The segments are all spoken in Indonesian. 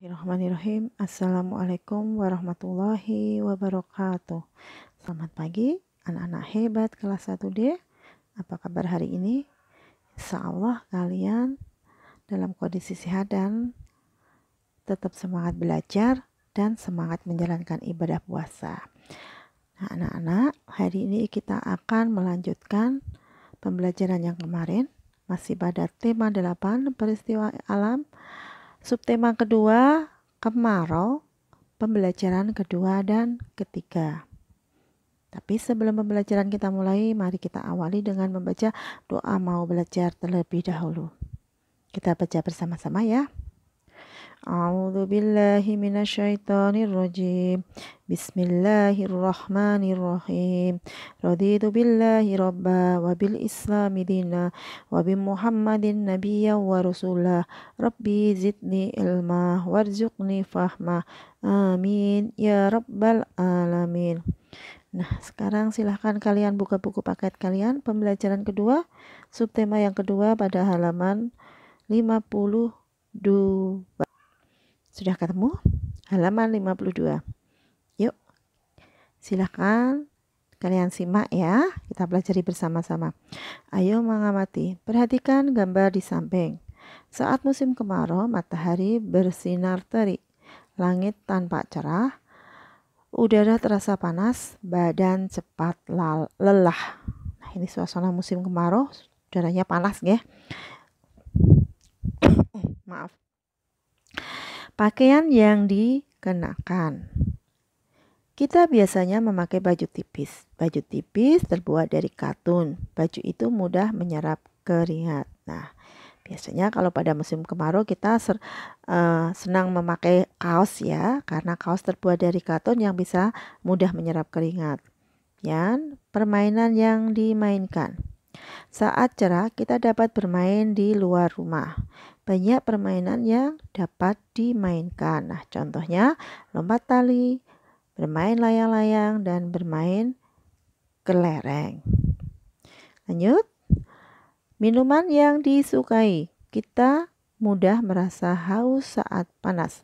Bismillahirrahmanirrahim. Assalamualaikum warahmatullahi wabarakatuh. Selamat pagi anak-anak hebat kelas 1D. Apa kabar hari ini? Insya Allah kalian dalam kondisi sehat dan tetap semangat belajar dan semangat menjalankan ibadah puasa. Nah, anak-anak, hari ini kita akan melanjutkan pembelajaran yang kemarin. Masih pada tema 8 peristiwa alam. Subtema kedua, kemarau, pembelajaran kedua dan ketiga. Tapi sebelum pembelajaran kita mulai, mari kita awali dengan membaca doa mau belajar terlebih dahulu. Kita baca bersama-sama ya. A'udzu billahi minasyaitonir rajim. Bismillahirrahmanirrahim. Raditu billahi rabba wa bil islami dina wa bi Muhammadin nabiyya wa rasulah. Rabbi zidni ilma warzuqni fahma. Amin ya rabbal alamin. Nah, sekarang silahkan kalian buka buku paket kalian. Pembelajaran kedua, subtema yang kedua pada halaman 52. Sudah ketemu? Halaman 52. Yuk, silahkan kalian simak ya. Kita pelajari bersama-sama. Ayo mengamati. Perhatikan gambar di samping. Saat musim kemarau, matahari bersinar terik. Langit tampak cerah. Udara terasa panas. Badan cepat lelah. Nah, ini suasana musim kemarau. Udaranya panas ya. Maaf. Pakaian yang dikenakan. Kita biasanya memakai baju tipis. Baju tipis terbuat dari katun. Baju itu mudah menyerap keringat. Nah, biasanya kalau pada musim kemarau kita senang memakai kaos ya, karena kaos terbuat dari katun yang bisa mudah menyerap keringat. Dan permainan yang dimainkan. Saat cerah kita dapat bermain di luar rumah. Banyak permainan yang dapat dimainkan. Nah, contohnya lompat tali, bermain layang-layang, dan bermain kelereng. Lanjut. Minuman yang disukai. Kita mudah merasa haus saat panas.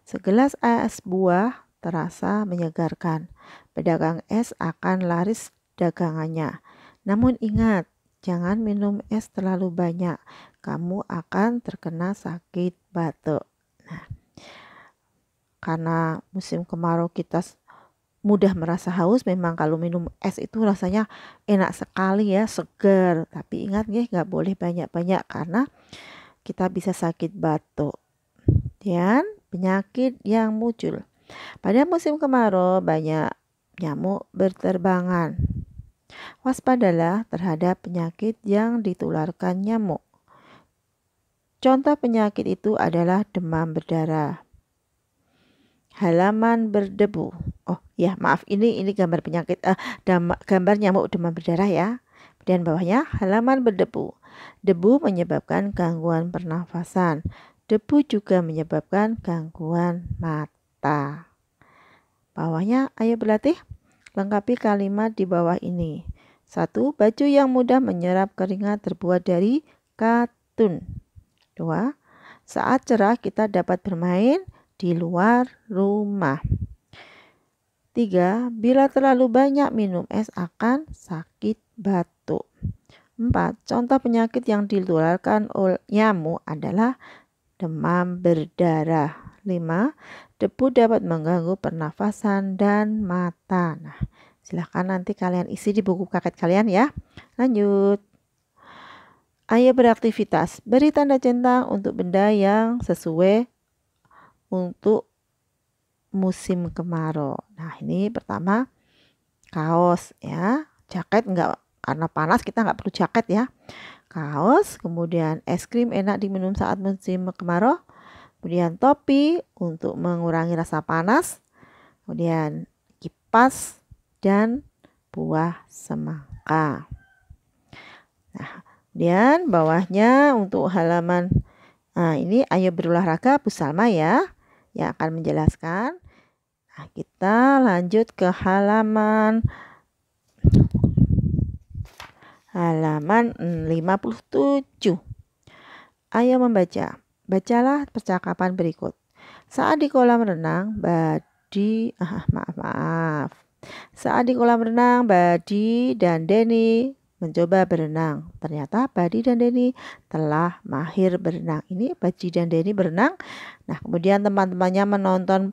Segelas es buah terasa menyegarkan. Pedagang es akan laris dagangannya. Namun ingat, jangan minum es terlalu banyak. Kamu akan terkena sakit batuk. Nah, karena musim kemarau kita mudah merasa haus, memang kalau minum es itu rasanya enak sekali ya, segar. Tapi ingat ya, nggak boleh banyak-banyak karena kita bisa sakit batuk. Dan penyakit yang muncul. Pada musim kemarau banyak nyamuk berterbangan. Waspadalah terhadap penyakit yang ditularkan nyamuk. Contoh penyakit itu adalah demam berdarah, halaman berdebu. Oh ya, maaf, ini gambar penyakit gambar nyamuk demam berdarah ya. Kemudian bawahnya halaman berdebu. Debu menyebabkan gangguan pernafasan. Debu juga menyebabkan gangguan mata. Bawahnya ayo berlatih. Lengkapi kalimat di bawah ini. 1. Baju yang mudah menyerap keringat terbuat dari katun. 2. Saat cerah kita dapat bermain di luar rumah. 3. Bila terlalu banyak minum es akan sakit batuk. 4. Contoh penyakit yang ditularkan oleh nyamuk adalah demam berdarah. 5. Debu dapat mengganggu pernafasan dan mata. Nah, silahkan nanti kalian isi di buku paket kalian ya. Lanjut. Ayo beraktivitas. Beri tanda centang untuk benda yang sesuai untuk musim kemarau. Nah, ini pertama kaos ya. Jaket enggak, karena panas kita enggak perlu jaket ya. Kaos, kemudian es krim enak diminum saat musim kemarau. Kemudian topi untuk mengurangi rasa panas. Kemudian kipas dan buah semangka. Nah, kemudian bawahnya untuk halaman ini ayo berolahraga Bu Salma ya yang akan menjelaskan. Nah, kita lanjut ke halaman 57. Ayo membaca. Bacalah percakapan berikut. Saat di kolam renang, maaf. Saat di kolam renang, Badi dan Denny mencoba berenang. Ternyata Badi dan Denny telah mahir berenang. Ini Badi dan Denny berenang. Nah, kemudian teman-temannya menonton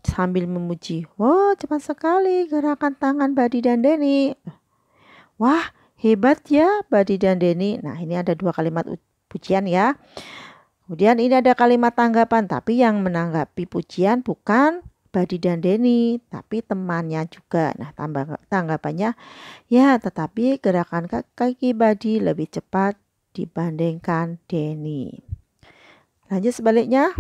sambil memuji. Wow, cepat sekali gerakan tangan Badi dan Denny. Wah, hebat ya Badi dan Denny. Nah, ini ada 2 kalimat pujian ya. Kemudian ini ada kalimat tanggapan, tapi yang menanggapi pujian bukan Badi dan Denny, tapi temannya juga. Nah, tanggapannya, ya tetapi gerakan kaki Badi lebih cepat dibandingkan Denny. Lanjut sebaliknya.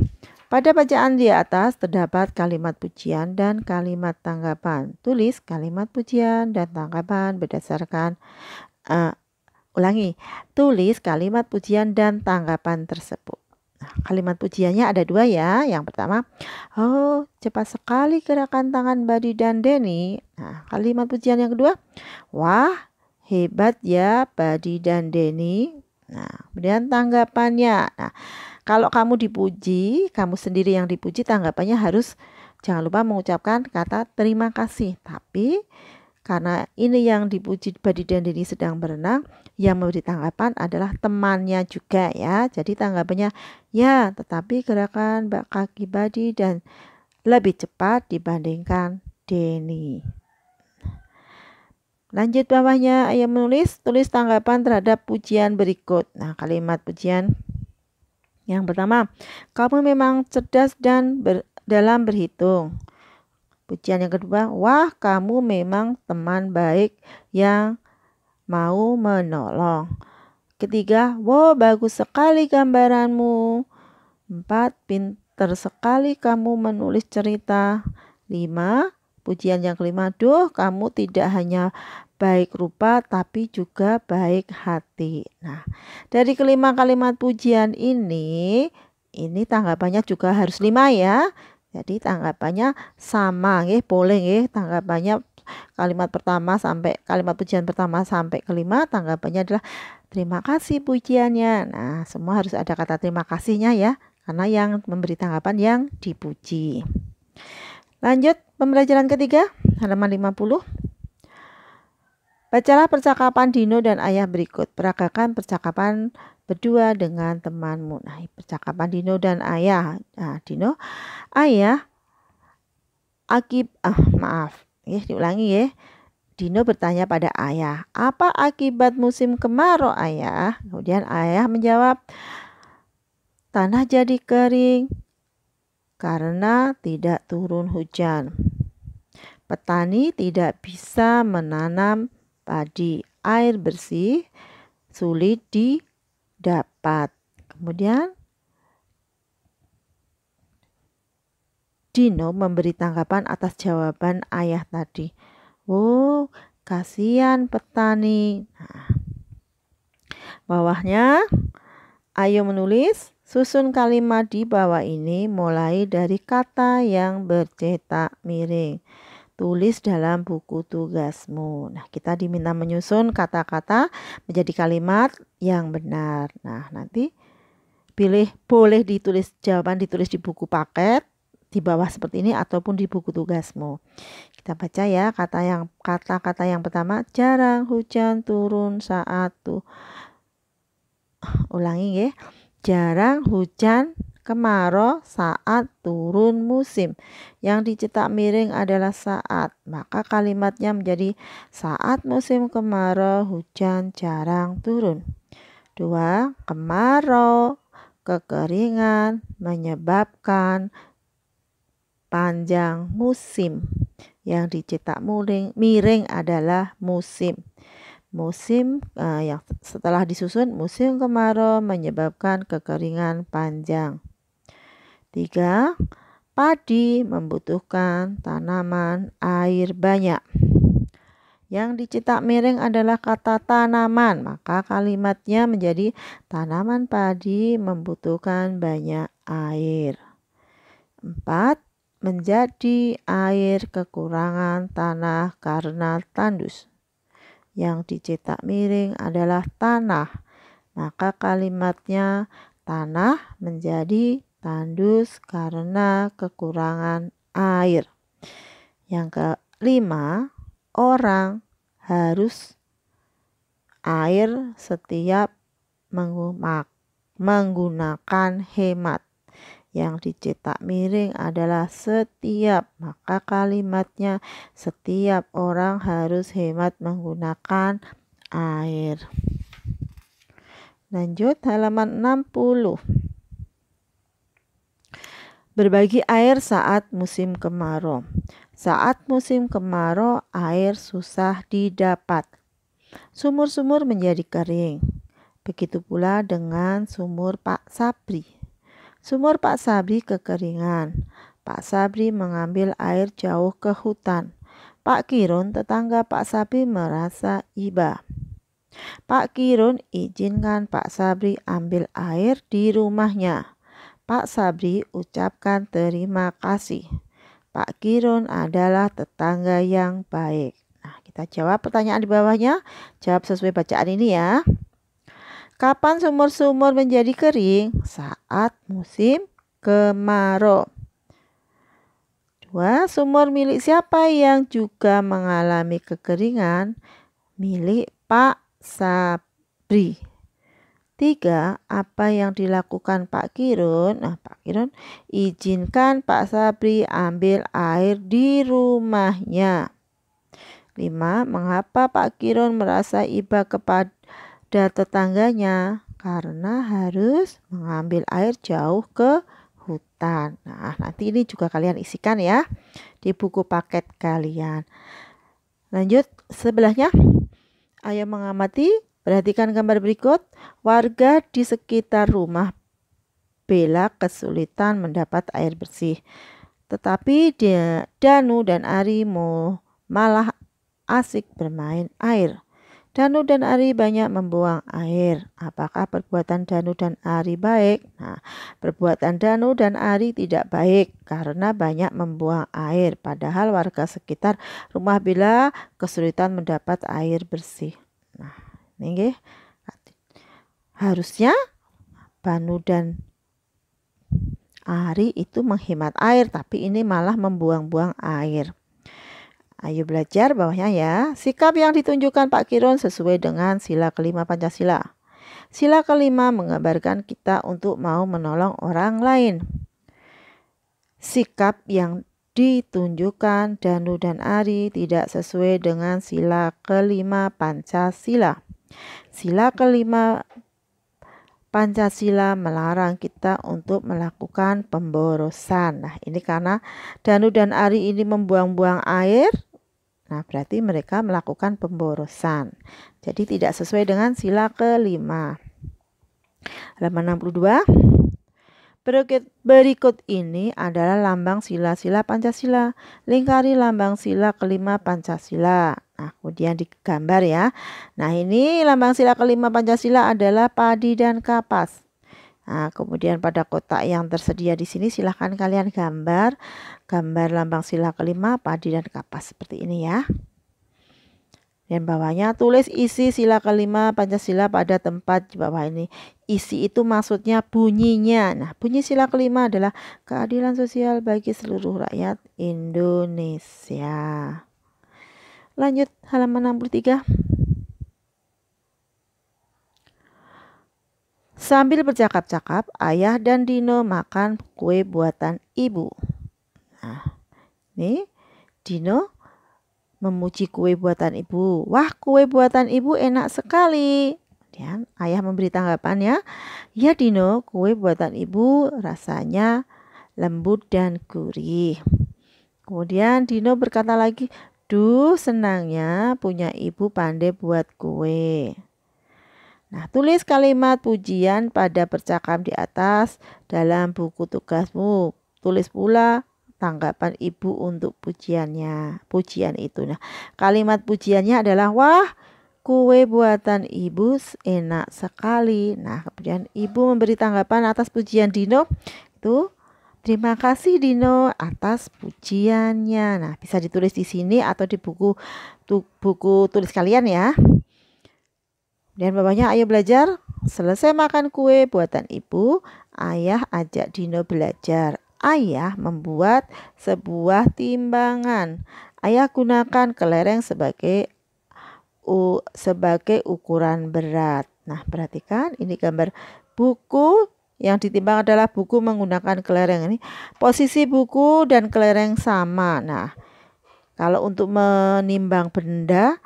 Pada bacaan di atas terdapat kalimat pujian dan kalimat tanggapan. Tulis kalimat pujian dan tanggapan berdasarkan tulis kalimat pujian dan tanggapan tersebut. Nah, kalimat pujiannya ada 2 ya. Yang pertama, oh cepat sekali gerakan tangan Badi dan Denny. Nah, kalimat pujian yang kedua, wah hebat ya Badi dan Denny. Nah, kemudian tanggapannya. Nah, kalau kamu dipuji, kamu sendiri yang dipuji, tanggapannya harus jangan lupa mengucapkan kata terima kasih. Tapi karena ini yang dipuji Badi dan Denny sedang berenang, yang memberi tanggapan adalah temannya juga ya. Jadi tanggapannya, ya tetapi gerakan kaki Badi dan lebih cepat dibandingkan Denny. Lanjut bawahnya, ayo tulis tanggapan terhadap pujian berikut. Nah, kalimat pujian yang pertama, kamu memang cerdas dan dalam berhitung. Pujian yang kedua, wah kamu memang teman baik yang mau menolong. Ketiga, wow bagus sekali gambaranmu. 4, pinter sekali kamu menulis cerita. 5, pujian yang kelima, duh kamu tidak hanya baik rupa tapi juga baik hati. Nah, dari kelima kalimat pujian ini tanggapannya juga harus 5 ya. Jadi tanggapannya sama nggih, boleh nggih tanggapannya kalimat pujian pertama sampai kelima tanggapannya adalah terima kasih pujiannya. Nah, semua harus ada kata terima kasihnya ya, karena yang memberi tanggapan yang dipuji. Lanjut pembelajaran ketiga, halaman 50. Bacalah percakapan Dino dan Ayah berikut. Peragakan percakapan berdua dengan temanmu. Nah, percakapan Dino dan Ayah. Nah, Dino, Ayah, diulangi ya. Dino bertanya pada Ayah, apa akibat musim kemarau Ayah? Kemudian Ayah menjawab, tanah jadi kering karena tidak turun hujan. Petani tidak bisa menanam padi, air bersih sulit didapat. Kemudian Dino memberi tanggapan atas jawaban Ayah tadi. Oh, kasihan petani. Nah, bawahnya, ayo menulis, susun kalimat di bawah ini mulai dari kata yang bercetak miring. Tulis dalam buku tugasmu. Nah, kita diminta menyusun kata-kata menjadi kalimat yang benar. Nah, nanti boleh ditulis jawaban ditulis di buku paket di bawah seperti ini ataupun di buku tugasmu. Kita baca ya kata-kata yang pertama, jarang hujan turun saat ulangi ya. Jarang hujan kemarau saat turun musim. Yang dicetak miring adalah saat. Maka kalimatnya menjadi saat musim kemarau hujan jarang turun. 2. Kemarau, kekeringan menyebabkan panjang musim. Yang dicetak miring adalah musim. Musim yang setelah disusun, musim kemarau menyebabkan kekeringan panjang. 3. Padi membutuhkan tanaman air banyak. Yang dicetak miring adalah kata tanaman, maka kalimatnya menjadi tanaman padi membutuhkan banyak air. 4. Menjadi air kekurangan tanah karena tandus. Yang dicetak miring adalah tanah, maka kalimatnya tanah menjadi tandus karena kekurangan air. Yang kelima, orang harus air setiap menggunakan hemat. Yang dicetak miring adalah setiap, maka kalimatnya setiap orang harus hemat menggunakan air. Lanjut halaman 60. Berbagi air saat musim kemarau. Saat musim kemarau, air susah didapat. Sumur-sumur menjadi kering. Begitu pula dengan sumur Pak Sabri. Sumur Pak Sabri kekeringan. Pak Sabri mengambil air jauh ke hutan. Pak Kirun, tetangga Pak Sabri, merasa iba. Pak Kirun izinkan Pak Sabri ambil air di rumahnya. Pak Sabri ucapkan terima kasih. Pak Kirun adalah tetangga yang baik. Nah, kita jawab pertanyaan di bawahnya. Jawab sesuai bacaan ini ya. Kapan sumur-sumur menjadi kering? Saat musim kemarau. 2. Sumur milik siapa yang juga mengalami kekeringan? Milik Pak Sabri. 3. Apa yang dilakukan Pak Kirun? Nah, Pak Kirun izinkan Pak Sabri ambil air di rumahnya. 5. Mengapa Pak Kirun merasa iba kepada tetangganya? Karena harus mengambil air jauh ke hutan. Nah, nanti ini juga kalian isikan ya di buku paket kalian. Lanjut sebelahnya. Ayo mengamati, perhatikan gambar berikut. Warga di sekitar rumah Bella kesulitan mendapat air bersih. Tetapi Danu dan Ari malah asik bermain air. Danu dan Ari banyak membuang air. Apakah perbuatan Danu dan Ari baik? Nah, perbuatan Danu dan Ari tidak baik karena banyak membuang air. Padahal warga sekitar rumah Bella kesulitan mendapat air bersih. Nah, ini harusnya Danu dan Ari itu menghemat air, tapi ini malah membuang-buang air. Ayo belajar bawahnya ya. Sikap yang ditunjukkan Pak Kirun sesuai dengan sila kelima Pancasila. Sila kelima menggambarkan kita untuk mau menolong orang lain. Sikap yang ditunjukkan Danu dan Ari tidak sesuai dengan sila kelima Pancasila. Sila kelima Pancasila melarang kita untuk melakukan pemborosan. Nah, ini karena Danu dan Ari ini membuang-buang air. Nah, berarti mereka melakukan pemborosan. Jadi tidak sesuai dengan sila kelima. Halaman 62. Berikut ini adalah lambang sila-sila Pancasila. Lingkari lambang sila kelima Pancasila. Nah, kemudian digambar ya. Nah, ini lambang sila kelima Pancasila adalah padi dan kapas. Nah, kemudian pada kotak yang tersedia di sini silahkan kalian gambar lambang sila kelima padi dan kapas seperti ini ya. Dan bawahnya tulis isi sila kelima Pancasila pada tempat di bawah ini. Isi itu maksudnya bunyinya. Nah, bunyi sila kelima adalah keadilan sosial bagi seluruh rakyat Indonesia. Lanjut halaman 63. Sambil bercakap-cakap, Ayah dan Dino makan kue buatan ibu. Nah, ini Dino memuji kue buatan ibu. Wah, kue buatan ibu enak sekali. Kemudian Ayah memberi tanggapan ya. Ya Dino, kue buatan ibu rasanya lembut dan gurih. Kemudian Dino berkata lagi, duh senangnya punya ibu pandai buat kue. Nah, tulis kalimat pujian pada percakapan di atas dalam buku tugasmu. Tulis pula tanggapan ibu untuk pujian itu. Nah, kalimat pujiannya adalah wah, kue buatan ibu enak sekali. Nah, kemudian ibu memberi tanggapan atas pujian Dino. Itu terima kasih Dino atas pujiannya. Nah, bisa ditulis di sini atau di buku tulis kalian ya. Dan bawahnya ayo belajar Selesai makan kue buatan ibu, ayah ajak Dino belajar. Ayah membuat sebuah timbangan. Ayah gunakan kelereng sebagai ukuran berat. Nah, perhatikan ini gambar buku yang ditimbang adalah buku menggunakan kelereng. Ini posisi buku dan kelereng sama. Nah, kalau untuk menimbang benda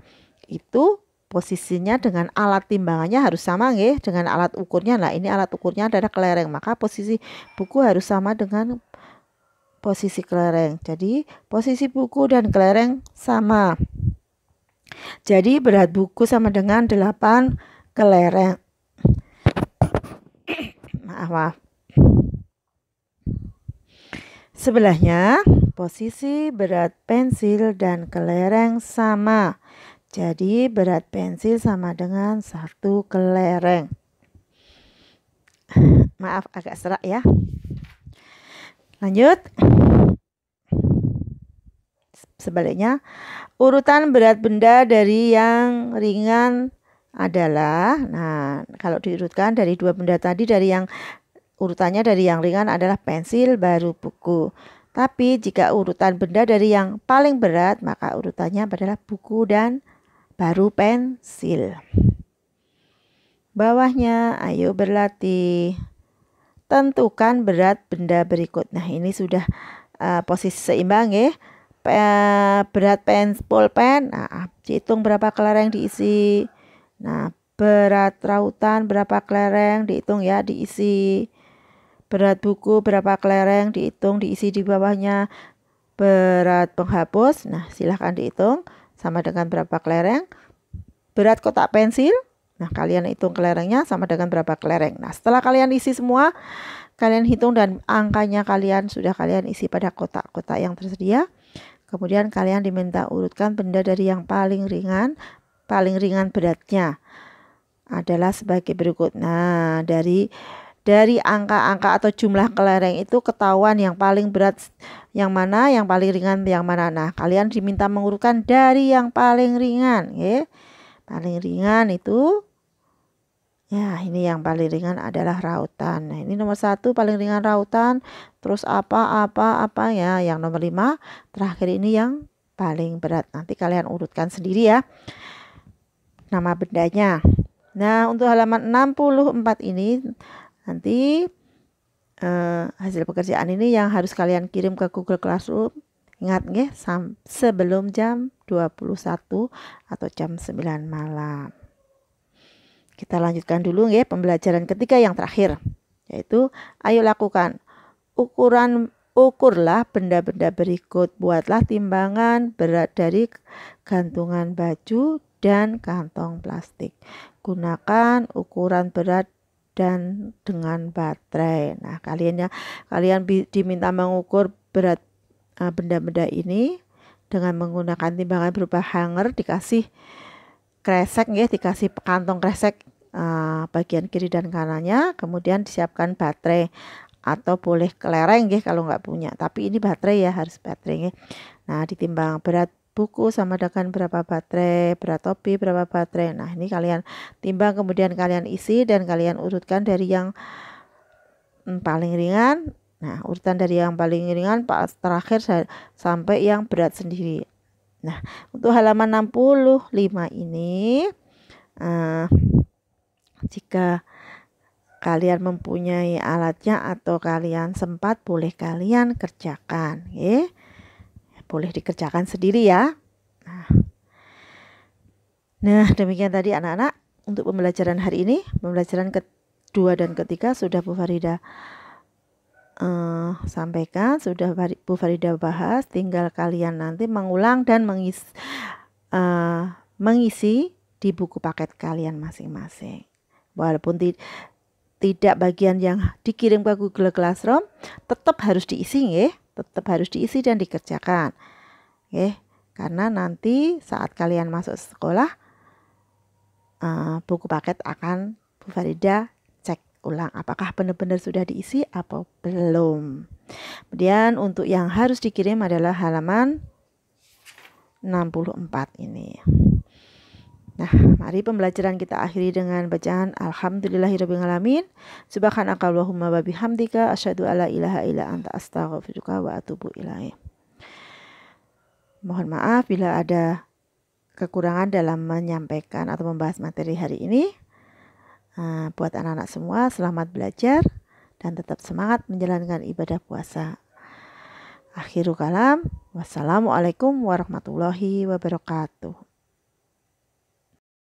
itu posisinya dengan alat timbangannya harus sama nggih, dengan alat ukurnya. Nah, ini alat ukurnya adalah kelereng, maka posisi buku harus sama dengan posisi kelereng. Jadi, posisi buku dan kelereng sama. Jadi, berat buku sama dengan 8 kelereng. Maaf. Sebelahnya, posisi berat pensil dan kelereng sama. Jadi berat pensil sama dengan 1 kelereng. Maaf agak serak ya. Lanjut. Sebaliknya, urutan berat benda dari yang ringan adalah, nah kalau diurutkan dari 2 benda tadi, dari yang urutannya dari yang ringan adalah pensil baru buku. Tapi jika urutan benda dari yang paling berat, maka urutannya adalah buku dan baru pensil. Bawahnya, ayo berlatih. Tentukan berat benda berikut. Nah, ini sudah posisi seimbang ya. Berat pulpen, nah dihitung berapa kelereng diisi. Nah, berat rautan berapa kelereng dihitung ya, diisi. Berat buku berapa kelereng dihitung, diisi di bawahnya. Berat penghapus, nah silahkan dihitung sama dengan berapa kelereng. Berat kotak pensil, nah kalian hitung kelerengnya sama dengan berapa kelereng. Nah, setelah kalian isi semua, kalian hitung dan angkanya sudah kalian isi pada kotak-kotak yang tersedia. Kemudian kalian diminta urutkan benda dari yang paling ringan beratnya adalah sebagai berikut. Nah, dari angka-angka atau jumlah kelereng itu ketahuan yang paling berat yang mana, yang paling ringan yang mana. Nah, kalian diminta mengurutkan dari yang paling ringan, ya. Paling ringan itu, ya ini yang paling ringan adalah rautan. Nah, ini nomor 1 paling ringan rautan. Terus apa ya. Yang nomor 5 terakhir ini yang paling berat. Nanti kalian urutkan sendiri ya nama bendanya. Nah, untuk halaman 64 ini nanti hasil pekerjaan ini yang harus kalian kirim ke Google Classroom. Ingat nggih, sebelum jam 21 atau jam 9 malam. Kita lanjutkan dulu nggih pembelajaran ketiga yang terakhir, yaitu ayo lakukan ukurlah benda-benda berikut. Buatlah timbangan berat dari gantungan baju dan kantong plastik. Gunakan ukuran berat dan dengan baterai. Nah, kalian diminta mengukur berat benda-benda ini dengan menggunakan timbangan berupa hanger, dikasih kresek ya, dikasih kantong kresek bagian kiri dan kanannya, kemudian disiapkan baterai atau boleh kelereng ya kalau nggak punya, tapi ini baterai ya, harus baterai ya. Nah, ditimbang berat buku sama dengan berapa baterai, berat topi berapa baterai. Nah, ini kalian timbang, kemudian kalian isi dan kalian urutkan dari yang paling ringan. Nah, urutan dari yang paling ringan terakhir sampai yang berat sendiri. Nah, untuk halaman 65 ini, jika kalian mempunyai alatnya atau kalian sempat, boleh kalian kerjakan, ya. Boleh dikerjakan sendiri ya. Nah, demikian tadi anak-anak untuk pembelajaran hari ini. Pembelajaran kedua dan ketiga sudah Bu Farida sampaikan, sudah Bu Farida bahas. Tinggal kalian nanti mengulang dan mengisi di buku paket kalian masing-masing. Walaupun tidak bagian yang dikirim ke Google Classroom, tetap harus diisi ya. Tetap harus diisi dan dikerjakan. Oke, karena nanti saat kalian masuk sekolah, buku paket akan Bu Farida cek ulang apakah benar-benar sudah diisi atau belum. Kemudian untuk yang harus dikirim adalah halaman 64 ini. Nah, mari pembelajaran kita akhiri dengan bacaan Alhamdulillahirrabbilalamin. Subhanakallahumma wa bihamdika asyhadu alla ilaha illa anta astaghfiruka wa atubu ilaik. Mohon maaf bila ada kekurangan dalam menyampaikan atau membahas materi hari ini. Buat anak-anak semua, selamat belajar dan tetap semangat menjalankan ibadah puasa. Akhirul kalam, wassalamualaikum warahmatullahi wabarakatuh.